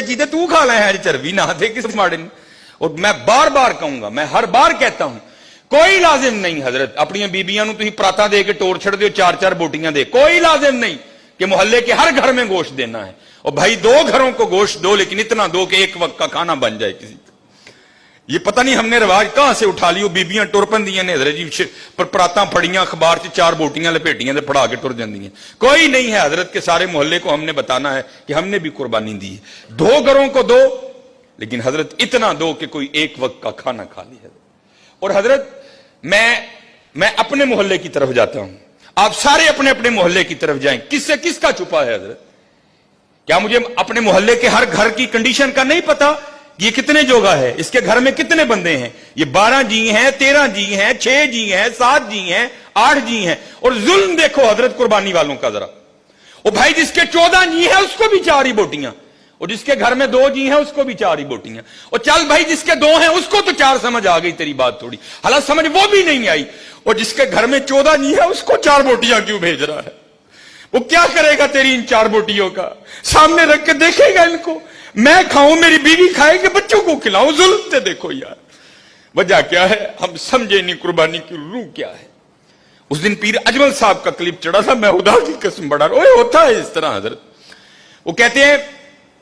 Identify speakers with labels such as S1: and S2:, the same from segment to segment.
S1: चीजें तू खा ले है चर्बी ना थे किस माड़े ने। और मैं बार बार कहूंगा, मैं हर बार कहता हूं, कोई लाजिम नहीं हजरत अपनी बीबियां तुम पराता दे के टोर छड़ दो, 4-4 बोटियां दे, कोई लाजिम नहीं कि मोहल्ले के हर घर में गोश्त देना है। और भाई 2 घरों को गोश्त दो, लेकिन इतना दो कि एक वक्त का खाना बन जाए किसी का। ये पता नहीं हमने रिवाज कहां से उठा लियो, बीबियां टुर पंदियां ने हजरत जी, पर पराता फड़ियां अखबार से 4 बोटियां लपेटियां फड़ा के टुर जांदियां। कोई नहीं है हजरत के सारे मोहल्ले को हमने बताना है कि हमने भी कुर्बानी दी है। 2 घरों को दो, लेकिन हजरत इतना दो कि कोई एक वक्त का खाना खा ली है। और हजरत मैं अपने मोहल्ले की तरफ जाता हूं, आप सारे अपने अपने मोहल्ले की तरफ जाएं। किससे किसका छुपा है हजरत? क्या मुझे अपने मोहल्ले के हर घर की कंडीशन का नहीं पता? ये कितने जोगा है, इसके घर में कितने बंदे हैं? ये 12 जी हैं, 13 जी हैं, 6 जी हैं, 7 जी हैं, 8 जी हैं। और जुल्म देखो हजरत कुर्बानी वालों का जरा। और भाई जिसके 14 जी हैं उसको भी 4 ही बोटियां, और जिसके घर में 2 जी हैं उसको भी 4 ही बोटियां। और चल भाई जिसके 2 हैं उसको तो 4 समझ आ गई तेरी बात थोड़ी, हालांकि समझ वो भी नहीं आई। और जिसके घर में 14 जी है उसको 4 बोटियां क्यों भेज रहा है? वो क्या करेगा तेरी इन 4 बोटियों का? सामने रख के देखेगा इनको, मैं खाऊं, मेरी बीवी खाए कि बच्चों को खिलाऊं? जुल्म से देखो यार, वजह क्या है हम समझे नहीं, कुर्बानी की रूह क्या है। उस दिन पीर अजमल साहब का क्लिप चढ़ा था, मैं खुदा की कसम बड़ा ओए होता है इस तरह हजरत। वो कहते हैं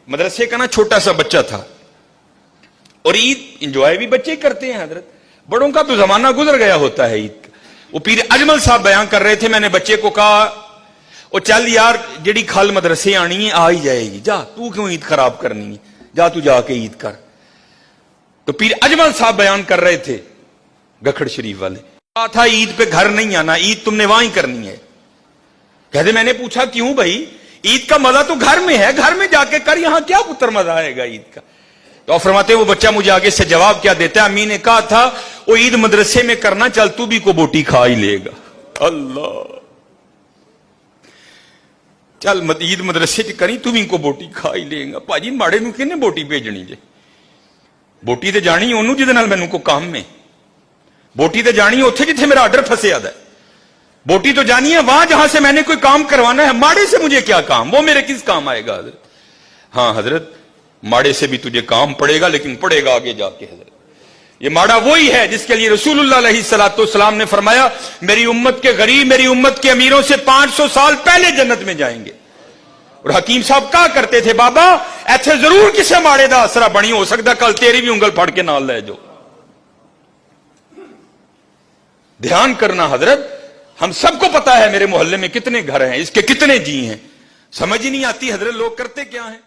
S1: मदरसे का ना छोटा सा बच्चा था, और ईद इंजॉय भी बच्चे करते हैं हजरत, बड़ों का तो जमाना गुजर गया होता है ईद का। वो पीर अजमल साहब बयान कर रहे थे, मैंने बच्चे को कहा ओ चल यार जेड़ी खल मदरसे आनी है आ ही जाएगी, जा तू क्यों ईद खराब करनी है, जा तू जाके ईद कर। तो पीर अजमल साहब बयान कर रहे थे गखड़ शरीफ वाले, कहा था ईद पे घर नहीं आना, ईद तुमने वहां ही करनी है। कहते मैंने पूछा क्यों भाई, ईद का मजा तो घर में है, घर में जाके कर, यहां क्या पुत्र मजा आएगा ईद का? तो फरमाते वो बच्चा मुझे आगे से जवाब क्या देता है, अम्मी ने कहा था वो ईद मदरसे में करना, चल तू भी को बोटी खा ही लेगा। अल्लाह, चल ईद मदरसे च करी तू भी को बोटी खा ही लेगा। भाजी माड़े नूं किहने बोटी भेजनी जे? बोटी ते जानी ओनू जिहदे नाल मैनूं को काम में, बोटी ते जानी उत्थे जिथे मेरा आर्डर फसिया दा। बोटी तो जानी है वहां जहां से मैंने कोई काम करवाना है, माड़े से मुझे क्या काम, वो मेरे किस काम आएगा हजरत? हाँ हजरत, माड़े से भी तुझे काम पड़ेगा, लेकिन पड़ेगा आगे जाके हजरत। ये माड़ा वही है जिसके लिए रसूलुल्लाह अलैहिस्सलाम ने फरमाया मेरी उम्मत के गरीब मेरी उम्मत के अमीरों से 500 साल पहले जन्नत में जाएंगे। और हकीम साहब कहा करते थे बाबा ऐसे जरूर किसी माड़े का असरा बनी, हो सकता कल तेरी भी उंगल फड़ के नाल ले जाओ। ध्यान करना हजरत, हम सबको पता है मेरे मोहल्ले में कितने घर हैं, इसके कितने जी हैं, समझ ही नहीं आती हजरत लोग करते क्या हैं।